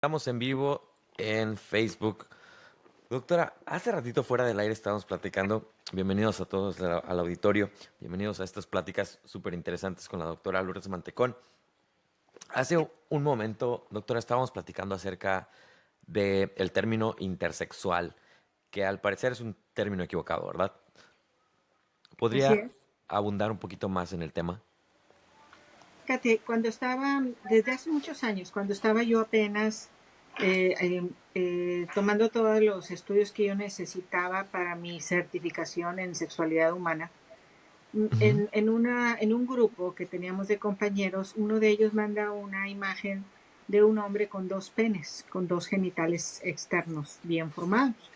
Estamos en vivo en Facebook. Doctora, hace ratito fuera del aire estábamos platicando. Bienvenidos a todos al auditorio. Bienvenidos a estas pláticas súper interesantes con la doctora Lourdes Mantecón. Hace un momento, doctora, estábamos platicando acerca del término intersexual, que al parecer es un término equivocado, ¿verdad? Así ¿Podría es. abundar un poquito más en el tema? Fíjate, cuando estaba, desde hace muchos años, cuando estaba yo apenas tomando todos los estudios que yo necesitaba para mi certificación en sexualidad humana, Ujú. en un grupo que teníamos de compañeros, uno de ellos manda una imagen de un hombre con dos penes, con dos genitales externos bien formados.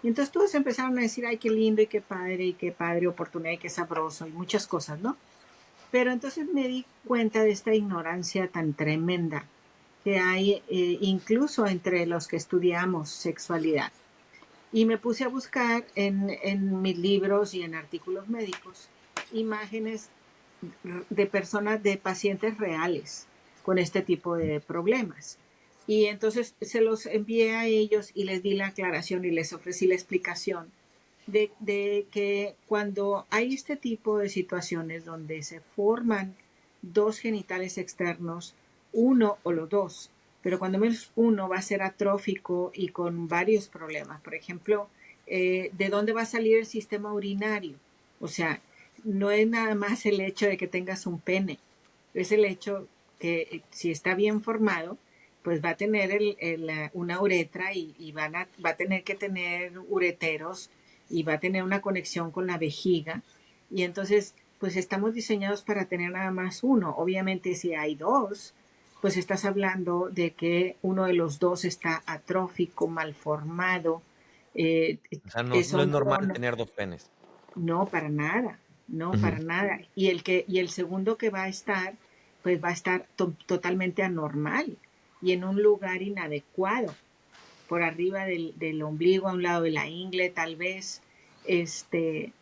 Y entonces todos empezaron a decir, ay, qué padre oportunidad y qué sabroso, y muchas cosas, ¿no? Pero entonces me di cuenta de esta ignorancia tan tremenda que hay incluso entre los que estudiamos sexualidad. Y me puse a buscar en mis libros y en artículos médicos imágenes de personas, de pacientes reales con este tipo de problemas. Y entonces se los envié a ellos y les di la aclaración y les ofrecí la explicación de que cuando hay este tipo de situaciones donde se forman dos genitales externos, uno o los dos, pero cuando menos uno va a ser atrófico y con varios problemas. Por ejemplo, ¿de dónde va a salir el sistema urinario? O sea, no es nada más el hecho de que tengas un pene, es el hecho que si está bien formado, pues va a tener una uretra y va a tener que tener ureteros y va a tener una conexión con la vejiga. Y entonces, pues estamos diseñados para tener nada más uno. Obviamente, si hay dos, pues estás hablando de que uno de los dos está atrófico, malformado. Eh, O sea, eso no es normal no, tener dos penes. no, para nada, no, Ujú. para nada. Y el segundo que va a estar, pues va a estar totalmente anormal y en un lugar inadecuado, por arriba del ombligo, a un lado de la ingle, tal vez, este,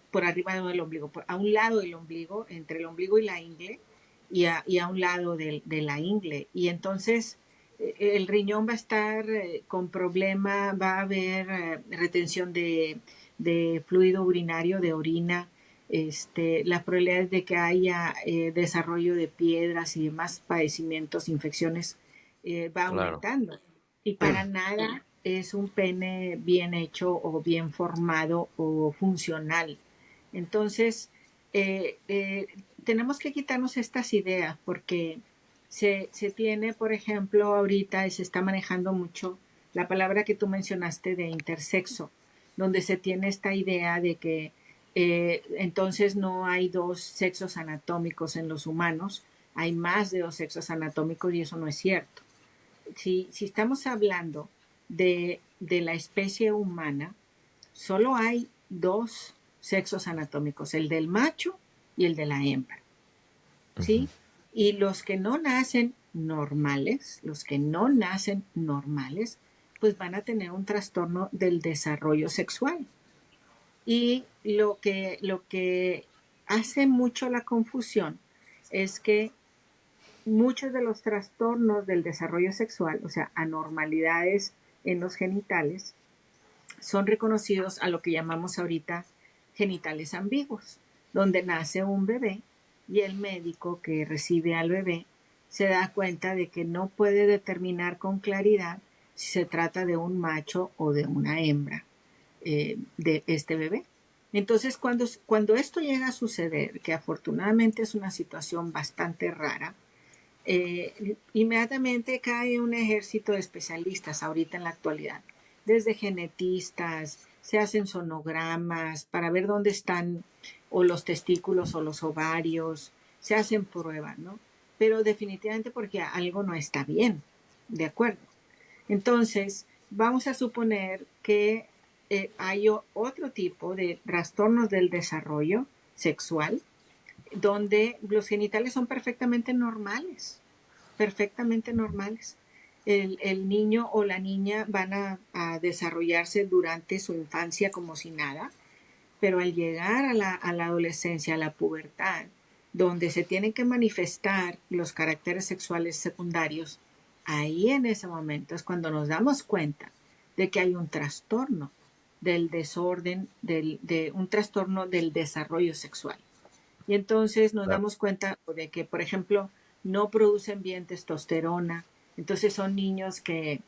por arriba del ombligo, a un lado del ombligo, entre el ombligo y la ingle, y a un lado de la ingle. Y entonces el riñón va a estar con problema, va a haber retención de fluido urinario, de orina, las probabilidades de que haya desarrollo de piedras y demás padecimientos, infecciones, va Claro. aumentando. Y para nada es un pene bien hecho o bien formado o funcional. Entonces, tenemos que quitarnos estas ideas porque se tiene, por ejemplo, ahorita se está manejando mucho la palabra que tú mencionaste de intersexo, donde se tiene esta idea de que entonces no hay dos sexos anatómicos en los humanos, hay más de dos sexos anatómicos y eso no es cierto. Si estamos hablando de la especie humana, solo hay dos sexos anatómicos, el del macho y el de la hembra, Ujú. ¿sí? Y los que no nacen normales, los que no nacen normales, pues van a tener un trastorno del desarrollo sexual. Y lo que hace mucho la confusión es que muchos de los trastornos del desarrollo sexual, o sea, anormalidades en los genitales, son reconocidos a lo que llamamos ahorita genitales ambiguos, donde nace un bebé y el médico que recibe al bebé se da cuenta de que no puede determinar con claridad si se trata de un macho o de una hembra de este bebé. Entonces, cuando esto llega a suceder, que afortunadamente es una situación bastante rara, inmediatamente cae un ejército de especialistas ahorita en la actualidad, desde genetistas, se hacen sonogramas para ver dónde están o los testículos o los ovarios, se hacen pruebas, ¿no? Pero definitivamente porque algo no está bien, ¿de acuerdo? Entonces, vamos a suponer que hay otro tipo de trastornos del desarrollo sexual donde los genitales son perfectamente normales. El niño o la niña van a desarrollarse durante su infancia como si nada, pero al llegar a la adolescencia, a la pubertad, donde se tienen que manifestar los caracteres sexuales secundarios, ahí en ese momento es cuando nos damos cuenta de que hay un trastorno del desorden, de un trastorno del desarrollo sexual. Y entonces nos Claro. damos cuenta de que, por ejemplo, no producen bien testosterona, entonces son niños que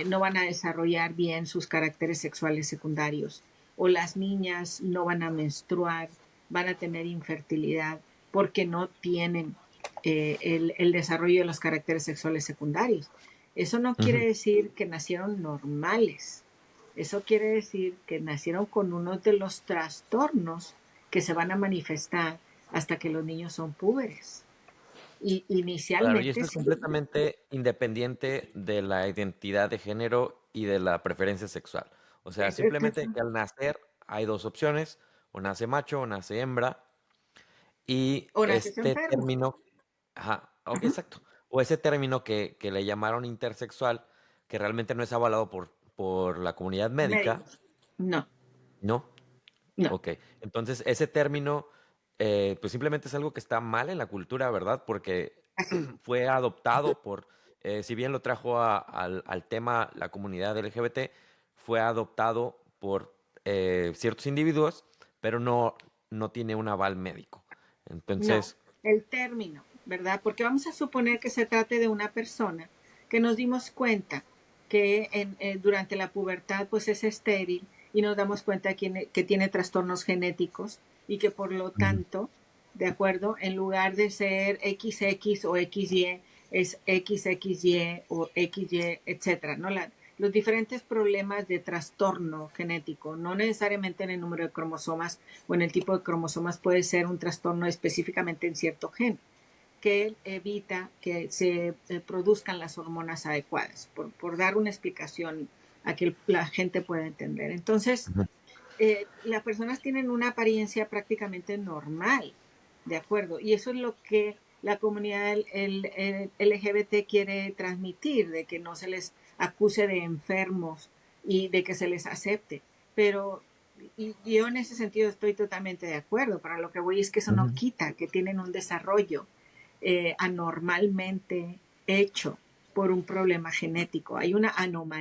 no van a desarrollar bien sus caracteres sexuales secundarios, o las niñas no van a menstruar, van a tener infertilidad porque no tienen el desarrollo de los caracteres sexuales secundarios. Eso no quiere Ujú. decir que nacieron normales, eso quiere decir que nacieron con uno de los trastornos que se van a manifestar hasta que los niños son púberes. Y Claro, y inicialmente esto es sí. completamente independiente de la identidad de género y de la preferencia sexual. O sea, simplemente que al nacer hay dos opciones, o nace macho o nace hembra, y O naces este enfermo. término, ajá, ok, Ajá. exacto, o ese término que le llamaron intersexual, que realmente no es avalado por la comunidad médica, Médicos. No, ¿no? no. Ok, entonces ese término, pues simplemente es algo que está mal en la cultura, ¿verdad? Porque Así. fue adoptado por, si bien lo trajo al tema la comunidad LGBT, fue adoptado por ciertos individuos, pero no tiene un aval médico. No. Entonces, El término, ¿verdad? Porque vamos a suponer que se trate de una persona que nos dimos cuenta que durante la pubertad pues es estéril y nos damos cuenta que tiene trastornos genéticos y que por lo ujú, tanto, ¿de acuerdo? En lugar de ser XX o XY, es XXY o XY, etcétera, ¿no? Los diferentes problemas de trastorno genético, no necesariamente en el número de cromosomas o en el tipo de cromosomas, puede ser un trastorno específicamente en cierto gen que evita que se produzcan las hormonas adecuadas, por dar una explicación a que la gente pueda entender. Entonces, ujú, las personas tienen una apariencia prácticamente normal, ¿de acuerdo? Y eso es lo que la comunidad el LGBT quiere transmitir, de que no se les acuse de enfermos y de que se les acepte. Pero yo en ese sentido estoy totalmente de acuerdo. Para lo que voy es que eso no ujú, quita que tienen un desarrollo anormalmente hecho por un problema genético. Hay una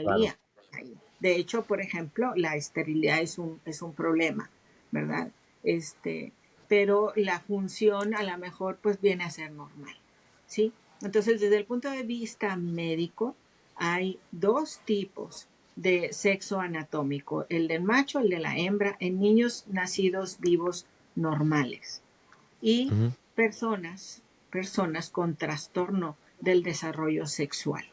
claro. anomalía ahí. De hecho, por ejemplo, la esterilidad es un problema, ¿verdad? Este, pero la función a lo mejor pues viene a ser normal, ¿sí? Entonces, desde el punto de vista médico, hay dos tipos de sexo anatómico, el del macho, el de la hembra, en niños nacidos vivos normales y Ujú, personas con trastorno del desarrollo sexual,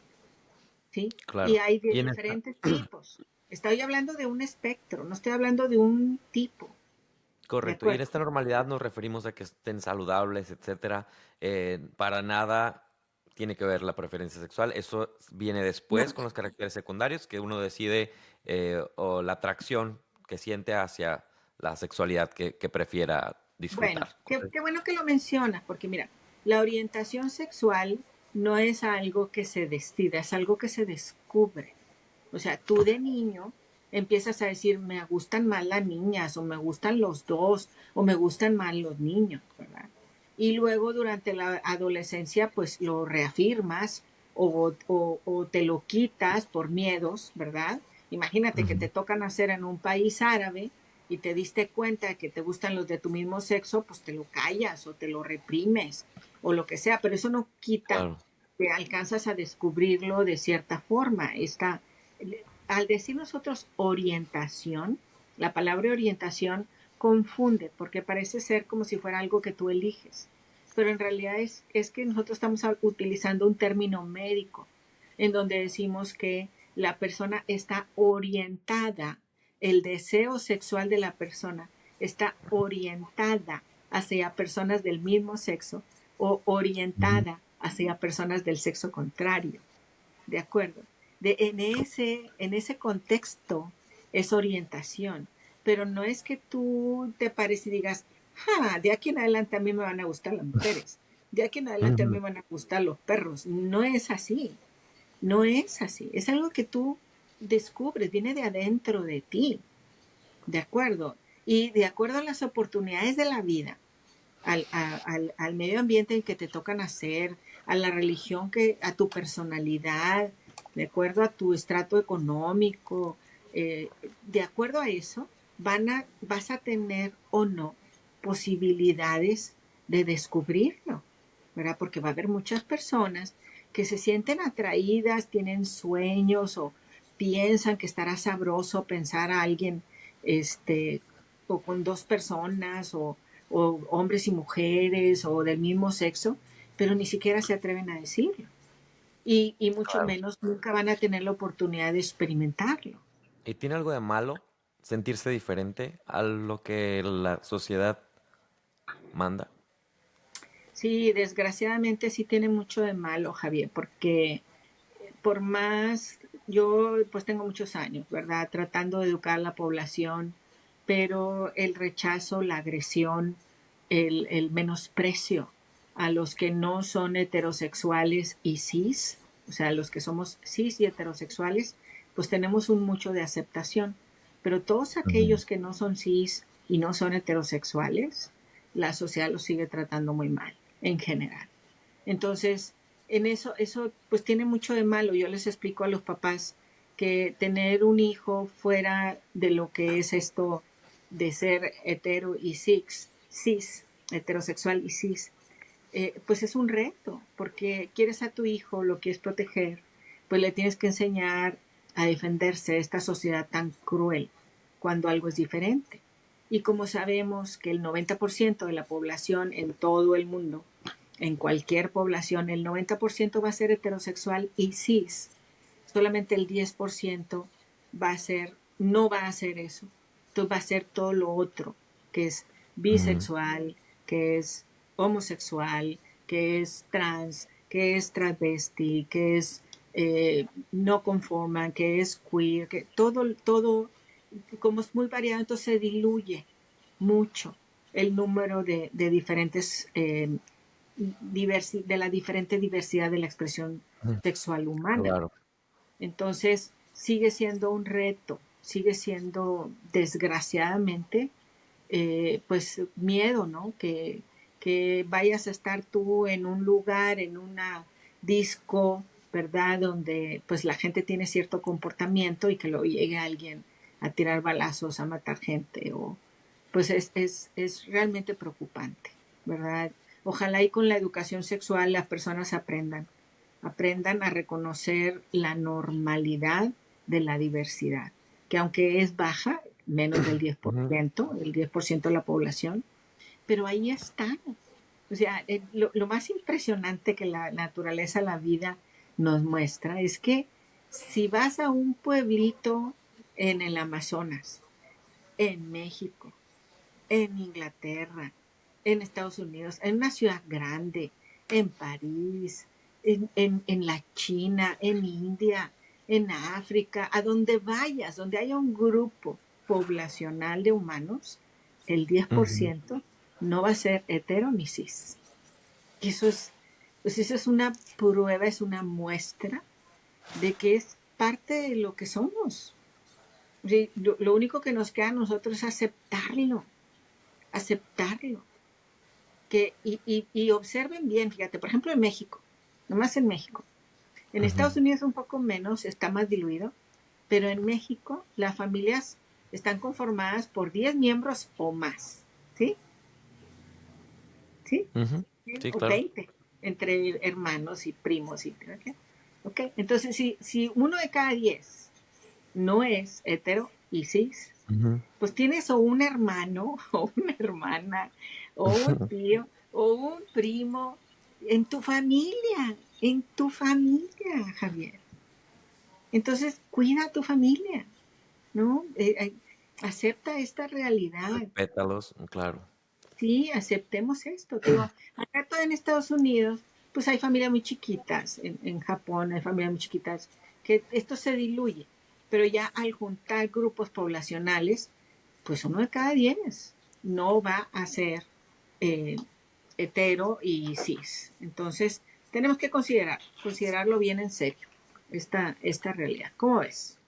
¿sí? Y claro. hay de Y en esta, diferentes tipos. Estoy hablando de un espectro, no estoy hablando de un tipo, ¿de correcto. Y en acuerdo? esta normalidad nos referimos a que estén saludables, etcétera. Para nada tiene que ver la preferencia sexual. Eso viene No. después con los caracteres secundarios, que uno decide o la atracción que siente hacia la sexualidad que prefiera Bueno, disfrutar. qué ¿Correcto? bueno que lo mencionas, porque mira, la orientación sexual no es algo que se decida, es algo que se descubre. O sea, tú Ok. de niño empiezas a decir, me gustan más las niñas, o me gustan los dos, o me gustan más los niños, ¿verdad? Y luego durante la adolescencia, pues lo reafirmas o te lo quitas por miedos, ¿verdad? Imagínate que Ujú, te toca nacer en un país árabe y te diste cuenta de que te gustan los de tu mismo sexo, pues te lo callas o te lo reprimes o lo que sea, pero eso no quita claro. que alcanzas a descubrirlo de cierta forma. Al decir nosotros orientación, la palabra orientación confunde porque parece ser como si fuera algo que tú eliges, pero en realidad es que nosotros estamos utilizando un término médico en donde decimos que la persona está orientada, el deseo sexual de la persona está orientada hacia personas del mismo sexo o Ujú, orientada hacia personas del sexo contrario, ¿de acuerdo? En ese contexto es orientación, pero no es que tú te pares y digas, de aquí en adelante a mí me van a gustar las mujeres, de aquí en adelante a mí ujú, me van a gustar los perros. No es así, no es así, es algo que tú descubres, viene de adentro de ti, ¿de acuerdo? Y de acuerdo a las oportunidades de la vida, al medio ambiente en que te toca nacer, a la religión, a tu personalidad, de acuerdo a tu estrato económico, de acuerdo a eso, vas a tener o no posibilidades de descubrirlo, ¿verdad? Porque va a haber muchas personas que se sienten atraídas, tienen sueños o piensan que estará sabroso pensar a alguien o con dos personas o hombres y mujeres o del mismo sexo, pero ni siquiera se atreven a decirlo. Y mucho Claro. menos nunca van a tener la oportunidad de experimentarlo. ¿Y tiene algo de malo sentirse diferente a lo que la sociedad manda? Sí, desgraciadamente sí tiene mucho de malo, Javier, porque por más, yo pues tengo muchos años, ¿verdad? Tratando de educar a la población, pero el rechazo, la agresión, el menosprecio a los que no son heterosexuales y cis, o sea, los que somos cis y heterosexuales, pues tenemos un mucho de aceptación. Pero todos Ujú. aquellos que no son cis y no son heterosexuales, la sociedad los sigue tratando muy mal, en general. Entonces, en eso pues tiene mucho de malo. Yo les explico a los papás que tener un hijo fuera de lo que es esto de ser hetero y cis, heterosexual y cis, pues es un reto, porque quieres a tu hijo, lo quieres proteger, pues le tienes que enseñar a defenderse de esta sociedad tan cruel cuando algo es diferente. Y como sabemos que el 90% de la población en todo el mundo, en cualquier población, el 90% va a ser heterosexual y cis, solamente el 10% va a ser, no va a hacer eso. Entonces va a ser todo lo otro, que es Ujú. bisexual, que es homosexual, que es trans, que es travesti, que es no conforman, que es queer, que todo, como es muy variado, entonces se diluye mucho el número de diferentes, de la diferente diversidad de la expresión Ujú. sexual humana. Claro. Entonces, sigue siendo un reto, sigue siendo, desgraciadamente, pues miedo, ¿no? Que vayas a estar tú en un lugar, en una disco, ¿verdad? Donde pues la gente tiene cierto comportamiento y que luego llegue alguien a tirar balazos, a matar gente, o pues es realmente preocupante, ¿verdad? Ojalá y con la educación sexual las personas aprendan a reconocer la normalidad de la diversidad, que aunque es baja, menos del Ujú. 10%, el 10% de la población, pero ahí está. O sea, lo más impresionante que la naturaleza, la vida nos muestra es que si vas a un pueblito en el Amazonas, en México, en Inglaterra, en Estados Unidos, en una ciudad grande, en París, en la China, en India, en África, a donde vayas, donde haya un grupo poblacional de humanos, el diez por Ujú. ciento no va a ser hetero ni cis. Y pues eso es una prueba, es una muestra de que es parte de lo que somos. Sí, lo único que nos queda a nosotros es aceptarlo. Y observen bien, fíjate, por ejemplo en México, nomás en México. En Ujú. Estados Unidos un poco menos, está más diluido, pero en México las familias están conformadas por 10 miembros o más, ¿sí? ¿Sí? Ujú. Sí, O claro. 20 entre hermanos y primos. ¿Ok? ¿Ok? Entonces, si uno de cada 10 no es hetero y cis, Ujú. pues tienes o un hermano o una hermana o un tío o un primo en tu familia, Javier. Entonces, cuida a tu familia, ¿no? Acepta esta realidad. Respétalos, claro. Sí, aceptemos esto. Te digo, acá todo en Estados Unidos, pues hay familias muy chiquitas, en Japón hay familias muy chiquitas, que esto se diluye, pero ya al juntar grupos poblacionales, pues uno de cada 10 no va a ser eh, hetero y cis. Entonces, tenemos que considerarlo bien en serio, esta realidad. ¿Cómo ves?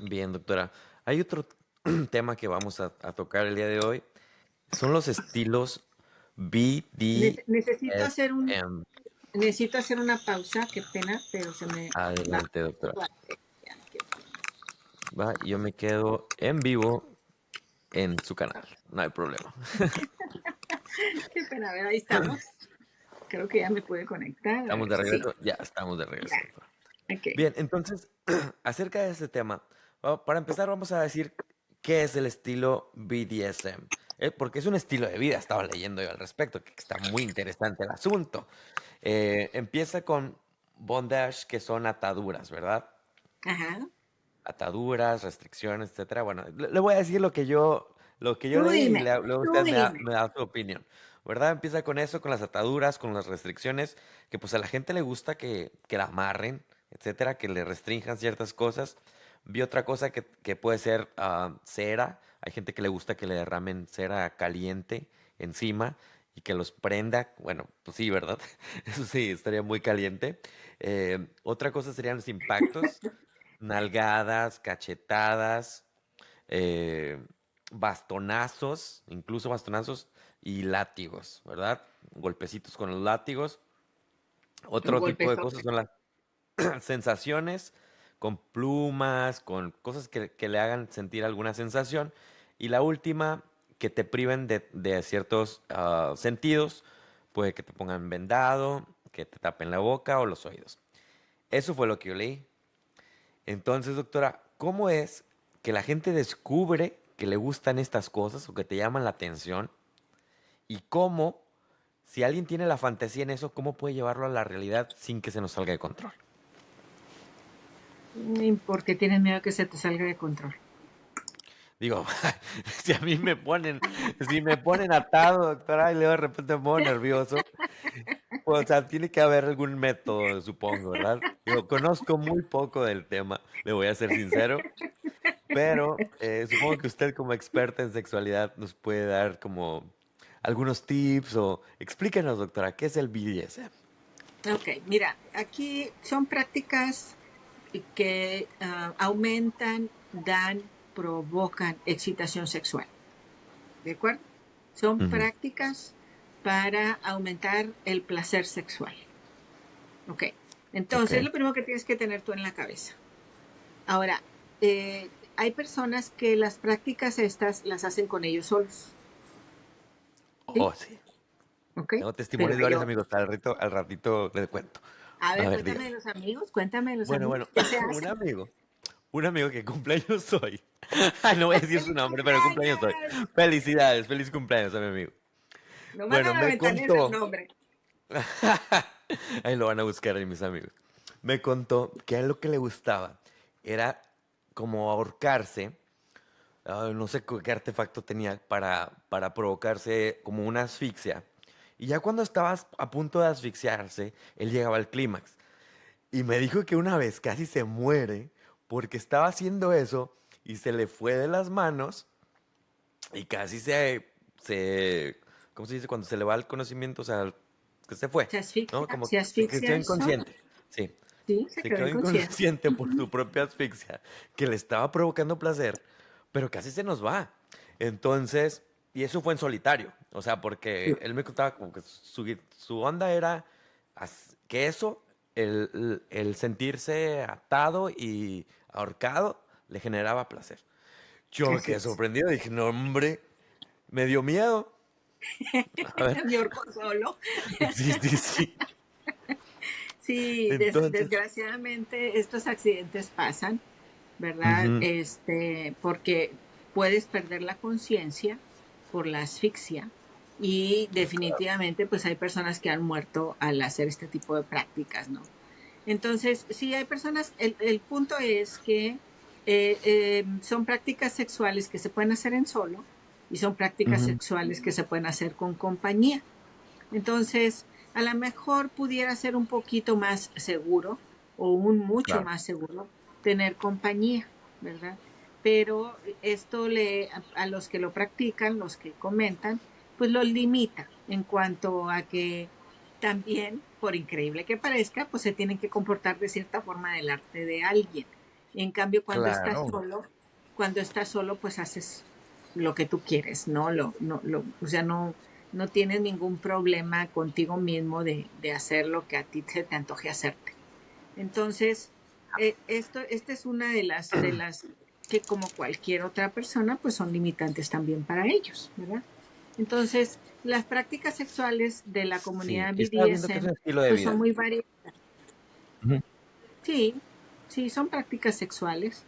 Bien, doctora. Hay otro tema que vamos a tocar el día de hoy. Son los estilos Necesito hacer BDSM. necesito hacer una pausa, qué pena, pero se me va. Adelante, doctora. Va, yo me quedo en vivo en su canal. No hay problema. Qué pena, a ver, ahí estamos. Creo que ya me pude conectar. A Estamos ver, de sí, regreso. Ya estamos de regreso, ya, doctora. ok. Bien, entonces, acerca de este tema, para empezar vamos a decir qué es el estilo BDSM. Porque es un estilo de vida, estaba leyendo yo al respecto, que está muy interesante el asunto. Empieza con bondage, que son ataduras, ¿verdad? Ajá. Ataduras, restricciones, etcétera. Bueno, le voy a decir lo que yo Tú leí y dime, luego tú usted me da, dime. me da su opinión, ¿verdad? Empieza con eso, con las ataduras, con las restricciones, que pues a la gente le gusta que la amarren, etcétera, que le restrinjan ciertas cosas. Vi otra cosa que puede ser cera. Hay gente que le gusta que le derramen cera caliente encima y que los prenda. Bueno, pues sí, ¿verdad? Eso sí, estaría muy caliente. Otra cosa serían los impactos. Nalgadas, cachetadas, eh, bastonazos, incluso bastonazos y látigos, ¿verdad? Golpecitos con los látigos. Un Otro tipo de cosas golpezote. son las sensaciones con plumas, con cosas que le hagan sentir alguna sensación. Y la última, que te priven de ciertos sentidos, puede que te pongan vendado, que te tapen la boca o los oídos. Eso fue lo que yo leí. Entonces, doctora, ¿cómo es que la gente descubre que le gustan estas cosas o que te llaman la atención? ¿Y cómo, si alguien tiene la fantasía en eso, cómo puede llevarlo a la realidad sin que se nos salga de control? Porque tienes miedo que se te salga de control. Digo, si me ponen atado, doctora, y luego de repente me pongo nervioso, pues, o sea, tiene que haber algún método, supongo, ¿verdad? Digo, conozco muy poco del tema, le voy a ser sincero. Pero supongo que usted como experta en sexualidad nos puede dar como algunos tips o explíquenos, doctora, ¿qué es el BDSM? Ok, mira, aquí son prácticas que aumentan, dan, provocan excitación sexual. ¿De acuerdo? Son Ujú. prácticas para aumentar el placer sexual. Ok. Ok. Entonces, lo primero que tienes que tener tú en la cabeza. Ahora, hay personas que las prácticas estas las hacen con ellos solos. ¿Sí? Oh, sí. Ok. Tengo Pero testimonios de hay varios otros. amigos. Al ratito les cuento. A A ver, ver, dígame. cuéntame de los Bueno, amigos, bueno, ¿qué se un hace? amigo, un amigo que cumpleaños hoy. Ay, no voy a decir su ¡Feliz nombre, pero cumpleaños hoy. cumpleaños! Felicidades, feliz cumpleaños a mi amigo. No Bueno, mandan a la me ventanilla el contó. nombre. Ahí lo van a buscar ahí mis amigos. Me contó que a él lo que le gustaba era como ahorcarse. No sé qué artefacto tenía para provocarse como una asfixia. Y ya cuando estabas a punto de asfixiarse, él llegaba al clímax. Y me dijo que una vez casi se muere porque estaba haciendo eso y se le fue de las manos y casi ¿cómo se dice? Cuando se le va el conocimiento, o sea, que se fue, ¿no? Como Se se quedó asfixia el sol. inconsciente. Sí, Sí, se se quedó quedó inconsciente. inconsciente por su propia asfixia, que le estaba provocando placer, pero casi se nos va. Entonces, y eso fue en solitario, o sea, porque él me contaba como que su onda era que eso, el sentirse atado y ahorcado, le generaba placer. Yo me Así quedé es. sorprendido, dije, no, hombre, me dio miedo. A ver, Mi orco solo. sí, sí, sí. Sí, Entonces, desgraciadamente estos accidentes pasan, ¿verdad? ujú, Porque puedes perder la conciencia por la asfixia y definitivamente pues hay personas que han muerto al hacer este tipo de prácticas, ¿no? Entonces, sí, hay personas, el punto es que son prácticas sexuales que se pueden hacer en solo y son prácticas ujú, sexuales que se pueden hacer con compañía. Entonces, a lo mejor pudiera ser un poquito más seguro o un mucho claro, más seguro tener compañía, ¿verdad? Pero esto a los que lo practican, los que comentan, pues los limita en cuanto a que también, por increíble que parezca, pues se tienen que comportar de cierta forma del arte de alguien. En cambio, claro. cuando estás solo, pues haces lo que tú quieres, ¿no? O sea, no, no tienes ningún problema contigo mismo de hacer lo que a ti se te antoje hacerte. Entonces, esta es una de las que como cualquier otra persona, pues son limitantes también para ellos, ¿verdad? Entonces, las prácticas sexuales de la Sí, comunidad y estaba viendo que es BDSM, un estilo de pues son vida. muy variadas. Ujú, Sí, sí, son prácticas sexuales.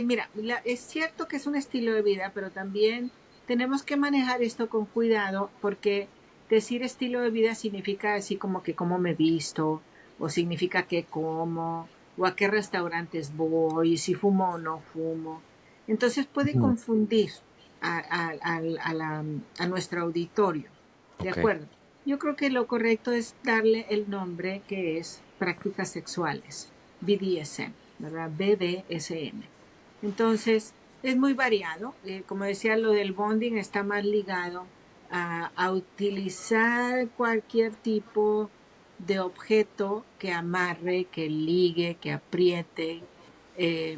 Mira, es cierto que es un estilo de vida, pero también tenemos que manejar esto con cuidado porque decir estilo de vida significa así como que cómo me visto, o significa qué como, o a qué restaurantes voy, si fumo o no fumo. Entonces puede ujú. confundir a nuestro auditorio. ¿De Ok. acuerdo? Yo creo que lo correcto es darle el nombre que es prácticas sexuales, BDSM, ¿verdad? BDSM. Entonces, es muy variado. Como decía, lo del bonding está más ligado a utilizar cualquier tipo de objeto que amarre, que ligue, que apriete. eh,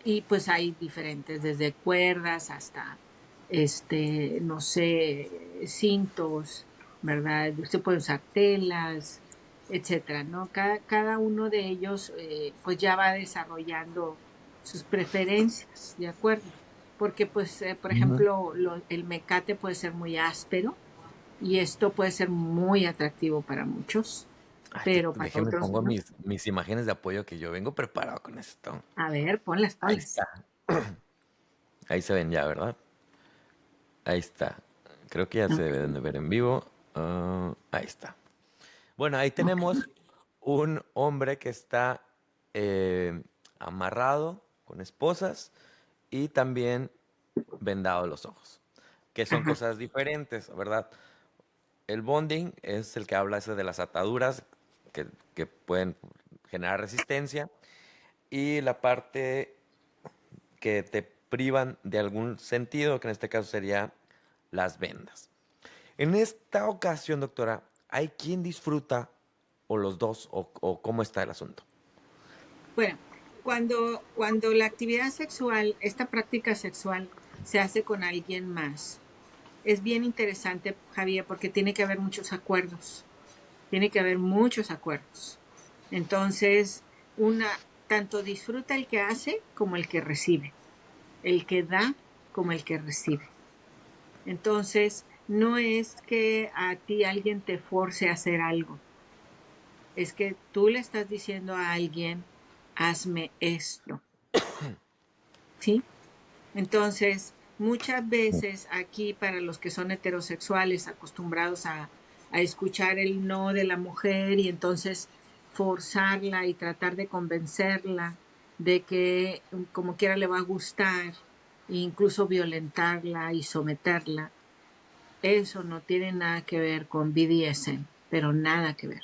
y pues hay diferentes, desde cuerdas hasta, no sé, cintos, ¿verdad? Usted puede usar telas, etcétera, ¿no? Cada uno de ellos, pues ya va desarrollando sus preferencias, ¿de acuerdo? Porque, pues, por Ujú. ejemplo, el mecate puede ser muy áspero y esto puede ser muy atractivo para muchos, Ay, pero para déjeme otros pongo no. mis imágenes de apoyo que yo vengo preparado con esto. A ver, ponlas, Ahí ponlas. está. Ahí se ven ya, ¿verdad? Ahí está. Creo que ya se Ok, deben de ver en vivo. Ahí está. Bueno, ahí ok. tenemos un hombre que está eh, amarrado con esposas y también vendado los ojos, que son Ajá. cosas diferentes, ¿verdad? El bonding es el que habla ese de las ataduras que, que pueden generar resistencia y la parte que te privan de algún sentido, que en este caso sería las vendas. En esta ocasión, doctora, ¿hay quien disfruta o los dos o cómo está el asunto? Bueno, cuando la actividad sexual, esta práctica sexual, se hace con alguien más, es bien interesante, Javier, porque tiene que haber muchos acuerdos. Tiene que haber muchos acuerdos. Entonces, tanto disfruta el que hace como el que recibe, el que da como el que recibe. Entonces, no es que a ti alguien te force a hacer algo, es que tú le estás diciendo a alguien, hazme esto, ¿sí? Entonces, muchas veces aquí para los que son heterosexuales, acostumbrados a escuchar el no de la mujer y entonces forzarla y tratar de convencerla de que como quiera le va a gustar, e incluso violentarla y someterla, eso no tiene nada que ver con BDSM, pero nada que ver,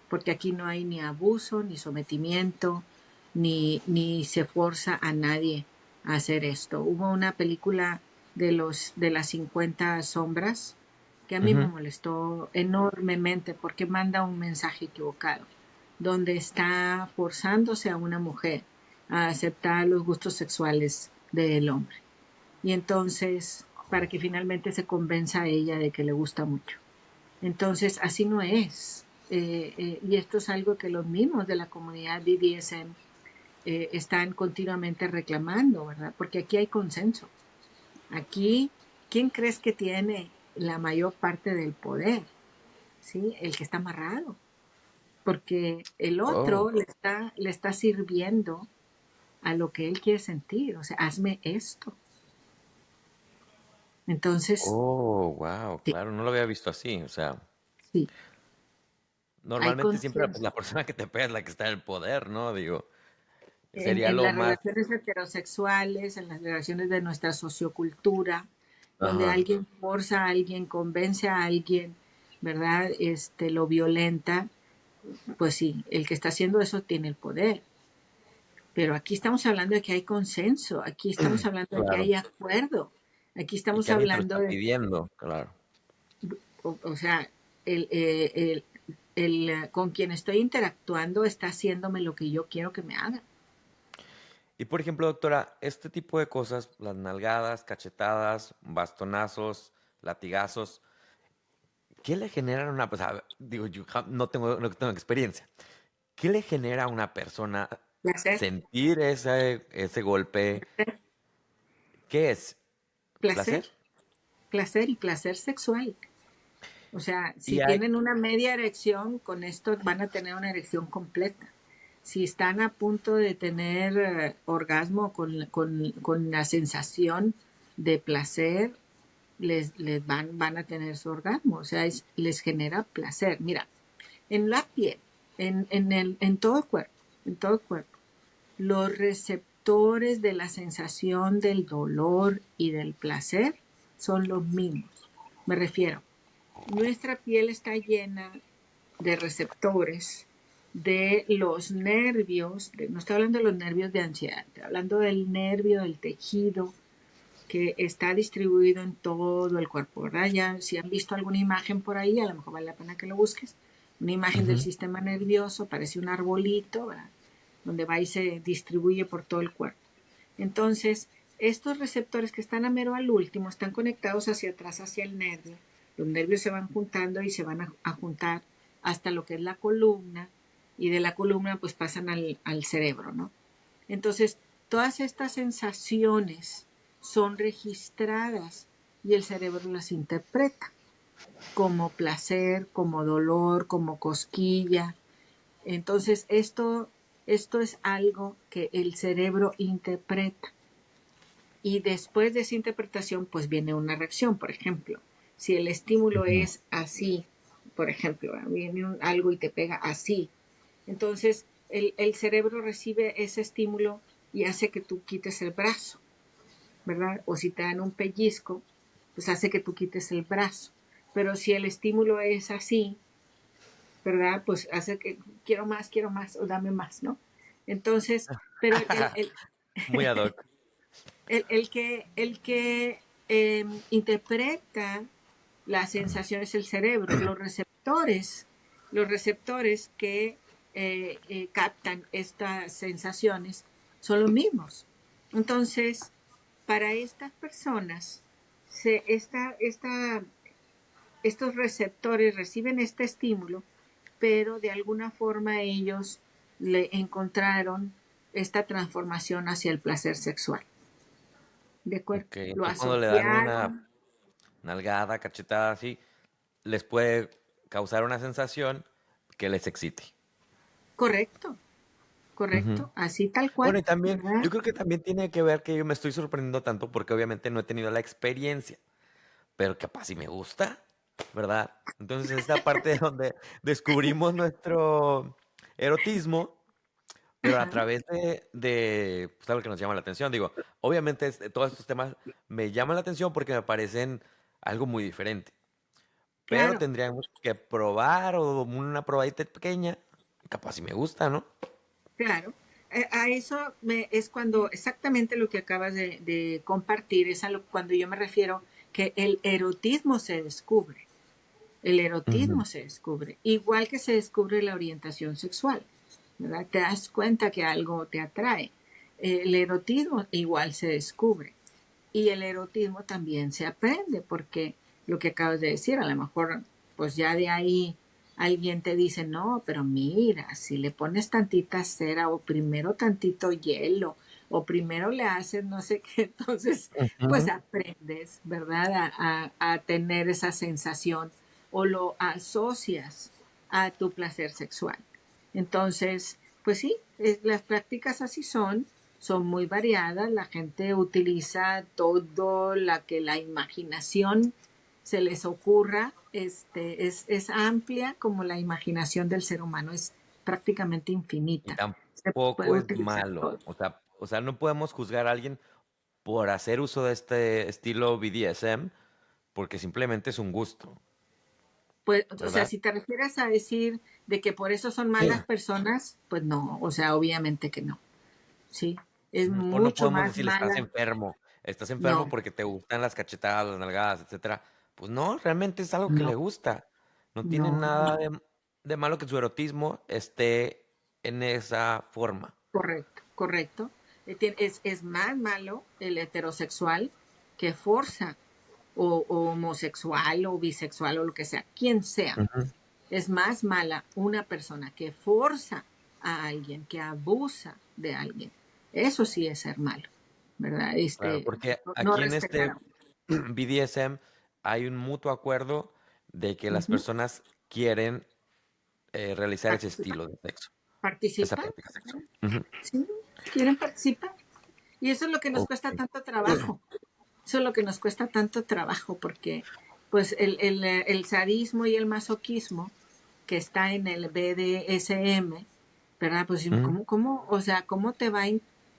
porque aquí no hay ni abuso, ni sometimiento, ni se forza a nadie a hacer esto. Hubo una película de las 50 sombras que a mí me Ujú. molestó enormemente porque manda un mensaje equivocado, donde está forzándose a una mujer a aceptar los gustos sexuales del hombre y entonces para que finalmente se convenza a ella de que le gusta mucho. Entonces, así no es. Y esto es algo que los mismos de la comunidad BDSM están continuamente reclamando, ¿verdad? Porque aquí hay consenso. Aquí, ¿quién crees que tiene la mayor parte del poder? ¿Sí? El que está amarrado. Porque el Oh, otro le está sirviendo a lo que él quiere sentir. O sea, hazme esto. Entonces, oh, wow, sí, claro, no lo había visto así. O sea, sí, hay normalmente siempre pues, consenso. la persona que te pega es la que está en el poder, ¿no? Digo, sería En lo las más... relaciones heterosexuales, en las relaciones de nuestra sociocultura, donde Ajá. alguien forza a alguien, convence a alguien, ¿verdad? Lo violenta, pues sí, el que está haciendo eso tiene el poder. Pero aquí estamos hablando de que hay consenso, aquí estamos hablando de que Claro. hay acuerdo, aquí Y estamos que alguien te lo hablando está de, pidiendo, claro. o sea, con quien estoy interactuando está haciéndome lo que yo quiero que me haga. Y por ejemplo, doctora, este tipo de cosas, las nalgadas, cachetadas, bastonazos, latigazos, ¿Qué le genera a una persona? Digo, yo no tengo experiencia. ¿Qué le genera a una persona Placer, sentir ese golpe? ¿Qué es? placer, ¿Placer? placer y placer sexual. O sea, si Y hay, tienen una media erección, con esto van a tener una erección completa. Si están a punto de tener orgasmo con la sensación de placer, van a tener su orgasmo. O sea, les genera placer. Mira, en la piel, en todo el cuerpo, en todo el cuerpo, los receptores de la sensación del dolor y del placer son los mismos. Me refiero, nuestra piel está llena de receptores de los nervios, no estoy hablando de los nervios de ansiedad, estoy hablando del nervio, del tejido que está distribuido en todo el cuerpo, ¿verdad? Ya si han visto alguna imagen por ahí, a lo mejor vale la pena que lo busques, una imagen del Ujú. sistema nervioso, parece un arbolito, ¿verdad? Donde va y se distribuye por todo el cuerpo. Entonces, estos receptores que están a mero al último están conectados hacia atrás, hacia el nervio. Los nervios se van juntando y se van a juntar hasta lo que es la columna y de la columna pues pasan al cerebro, ¿no? Entonces, todas estas sensaciones son registradas y el cerebro las interpreta como placer, como dolor, como cosquilla. Entonces, esto es algo que el cerebro interpreta. Y después de esa interpretación, pues viene una reacción. Por ejemplo, si el estímulo Ujú. es así, por ejemplo, viene algo y te pega así, entonces el cerebro recibe ese estímulo y hace que tú quites el brazo, ¿verdad? O si te dan un pellizco, pues hace que tú quites el brazo. Pero si el estímulo es así, ¿verdad? Pues hace que quiero más, o dame más, ¿no? Entonces, pero Muy ad hoc. el que interpreta las sensaciones del cerebro, los receptores que captan estas sensaciones son los mismos. Entonces, para estas personas, se, estos receptores reciben este estímulo, pero de alguna forma ellos le encontraron esta transformación hacia el placer sexual. ¿De acuerdo? Ok, Lo entonces cuando le dan una asociaron. nalgada, cachetada así, les puede causar una sensación que les excite. Correcto, Ujú. correcto, así tal Bueno, cual, y también, ¿verdad? yo creo que también tiene que ver que yo me estoy sorprendiendo tanto porque obviamente no he tenido la experiencia, pero capaz si me gusta, ¿verdad? Entonces esta parte donde descubrimos nuestro erotismo, pero a Ajá, través de pues, algo que nos llama la atención. Digo, obviamente todos estos temas me llaman la atención porque me parecen algo muy diferente, pero claro, tendríamos que probar o una probadita pequeña, capaz si me gusta, ¿no? claro. A eso es cuando exactamente lo que acabas de compartir, es cuando yo me refiero que el erotismo se descubre. El Ujú. erotismo se descubre, igual que se descubre la orientación sexual, ¿verdad? Te das cuenta que algo te atrae. El erotismo igual se descubre. Y el erotismo también se aprende, porque lo que acabas de decir, a lo mejor, pues ya de ahí alguien te dice, no, pero mira, si le pones tantita cera o primero tantito hielo o primero le haces no sé qué, entonces pues Ujú. aprendes, ¿verdad? A tener esa sensación o lo asocias a tu placer sexual. Entonces, pues sí, las prácticas así son muy variadas, la gente utiliza todo la que la imaginación se les ocurra, es amplia como la imaginación del ser humano, es prácticamente Y infinita. Se puede tampoco es utilizar malo. todo. O sea, no podemos juzgar a alguien por hacer uso de este estilo BDSM porque simplemente es un gusto, Pues, o sea, ¿verdad? si te refieres a decir de que por eso son malas Sí. personas, pues no, o sea, obviamente que no, sí, es O no mucho podemos más decirle, estás mala, enfermo, estás enfermo no, porque te gustan las cachetadas, las nalgadas, etcétera. Pues no, realmente es algo que no, le gusta. No tiene no, no, nada de malo que su erotismo esté en esa forma. correcto, correcto. Es más malo el heterosexual que forza. o homosexual o bisexual o lo que sea, quien sea. Ujú. Es más mala una persona que forza a alguien, que abusa de alguien. Eso sí es ser malo, ¿verdad? Claro, porque No aquí en respetar este a otro. BDSM hay un mutuo acuerdo de que las Ujú. personas quieren realizar ese Participa, estilo de sexo, esa participa, práctica sexual. Ujú. sí, quieren participar. Y eso es lo que nos Ok. cuesta tanto trabajo. Eso es lo que nos cuesta tanto trabajo, porque pues el sadismo y el masoquismo que está en el BDSM, ¿verdad? Pues Ujú, o sea, ¿cómo te va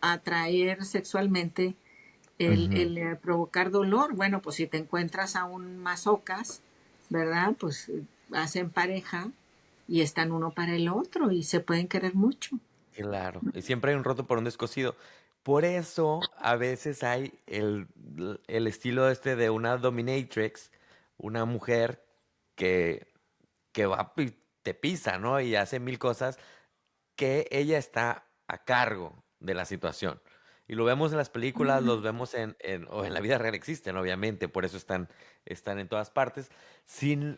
a atraer sexualmente ujú. provocar dolor? Bueno, pues si te encuentras a un masocas, ¿verdad? Pues hacen pareja y están uno para el otro y se pueden querer mucho. Claro, y siempre hay un roto por un descosido. Por eso a veces hay el estilo este de una dominatrix, una mujer que, que va y te pisa, ¿no? Y hace mil cosas que ella está a cargo de la situación. Y lo vemos en las películas, los vemos o en la vida real existen, obviamente, por eso están en todas partes. Sin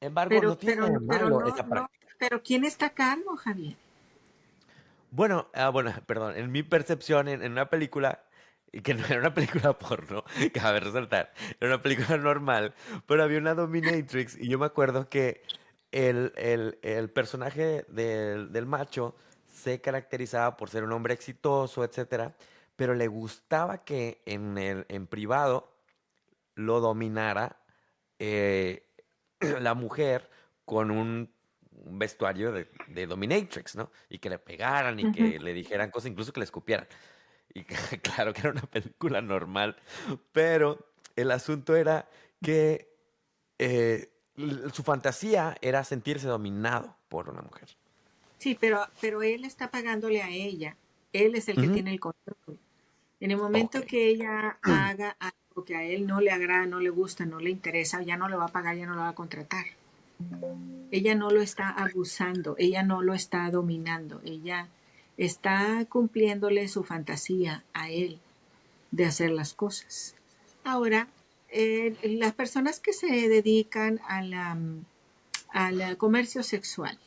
embargo, no tiene nada de Pero malo no, esa no, práctica. pero ¿quién está a cargo, Javier? Bueno, bueno, perdón, en mi percepción, en una película, y que no era una película porno, cabe resaltar, era una película normal, pero había una dominatrix y yo me acuerdo que el personaje del macho se caracterizaba por ser un hombre exitoso, etcétera, pero le gustaba que en privado lo dominara eh, la mujer con un vestuario de dominatrix, ¿no? Y que le pegaran y Ujú. que le dijeran cosas, incluso que le escupieran. Y claro que era una película normal, pero el asunto era que su fantasía era sentirse dominado por una mujer. Sí, pero él está pagándole a ella. Él es el que Ujú. tiene el control. En el Ok. momento que ella haga algo que a él no le agrada, no le gusta, no le interesa, ya no le va a pagar, ya no lo va a contratar. Ella no lo está abusando, ella no lo está dominando, ella está cumpliéndole su fantasía a él de hacer las cosas. Ahora, las personas que se dedican al comercio sexual,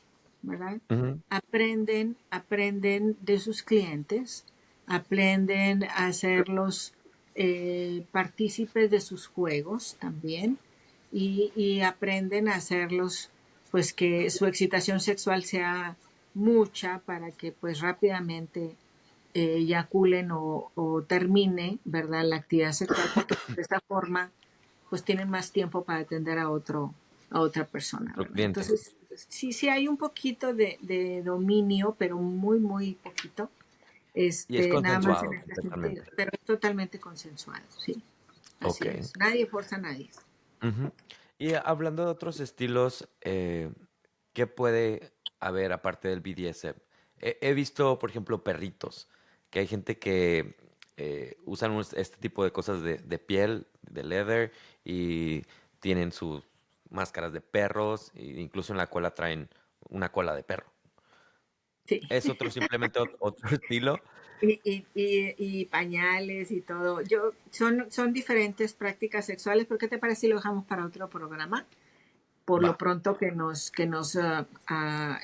¿verdad? Ujú. Aprenden de sus clientes, aprenden a hacerlos partícipes de sus juegos también y aprenden a hacerlos, pues que su excitación sexual sea mucha para que pues rápidamente eyaculen o termine, ¿verdad? La actividad sexual, porque de esta forma pues tienen más tiempo para atender a otra persona, Otro ¿verdad? cliente. Entonces, sí hay un poquito de dominio, pero muy, muy poquito, Y es nada más en consensuado este sentido, completamente. pero es totalmente consensuado, sí, Ok. así es. Nadie forza a nadie. Ujú. Y hablando de otros estilos, ¿qué puede haber aparte del BDSM? He visto, por ejemplo, perritos, que hay gente que usan este tipo de cosas de piel, de leather, y tienen sus máscaras de perros, e incluso en la cola traen una cola de perro. Sí. Es otro, simplemente otro estilo. Y pañales y todo. Son diferentes prácticas sexuales, pero ¿qué te parece si lo dejamos para otro programa? Por Va. lo pronto que nos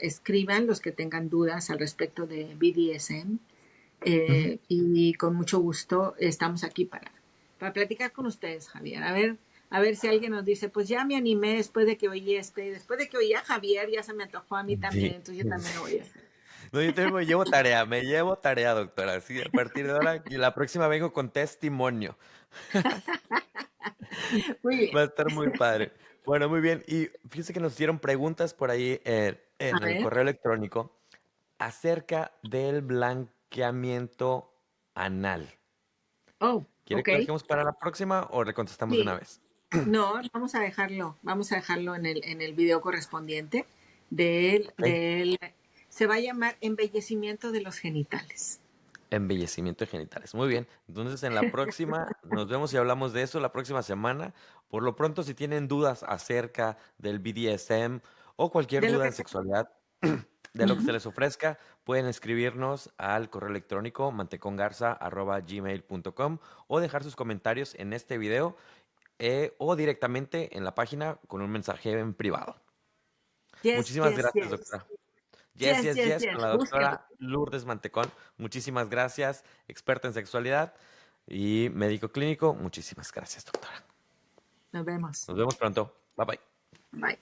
escriban los que tengan dudas al respecto de BDSM Ujú. y con mucho gusto estamos aquí para platicar con ustedes, Javier. A ver si alguien nos dice, pues ya me animé después de que oí después de que oí a Javier, ya se me antojó a mí también, Sí. entonces yo también lo voy a hacer. No, yo también me llevo tarea, doctora. Así, a partir de ahora, y la próxima vengo con testimonio. Muy bien. Va a estar muy padre. Bueno, muy bien. Y fíjese que nos hicieron preguntas por ahí A en el ver. correo electrónico acerca del blanqueamiento anal. Oh, ¿Quiere ok. que lo dejemos para la próxima o le contestamos de una Sí. vez? No, vamos a dejarlo en el video correspondiente Ok. se va a llamar embellecimiento de los genitales. Embellecimiento de genitales. Muy bien. Entonces, en la próxima nos vemos y hablamos de eso la próxima semana. Por lo pronto, si tienen dudas acerca del BDSM o cualquier De lo duda que de sea. sexualidad, de lo que se Ujú. les ofrezca, pueden escribirnos al correo electrónico mantecongarza@gmail.com o dejar sus comentarios en este video o directamente en la página con un mensaje en privado. Yes, Muchísimas yes, gracias, yes. doctora. Yes, Yes, yes, yes, yes, con yes. la Búsquenlo. doctora Lourdes Mantecón. Muchísimas gracias, experta en sexualidad y médico clínico. Muchísimas gracias, doctora. Nos vemos. Nos vemos pronto. Bye bye. Bye.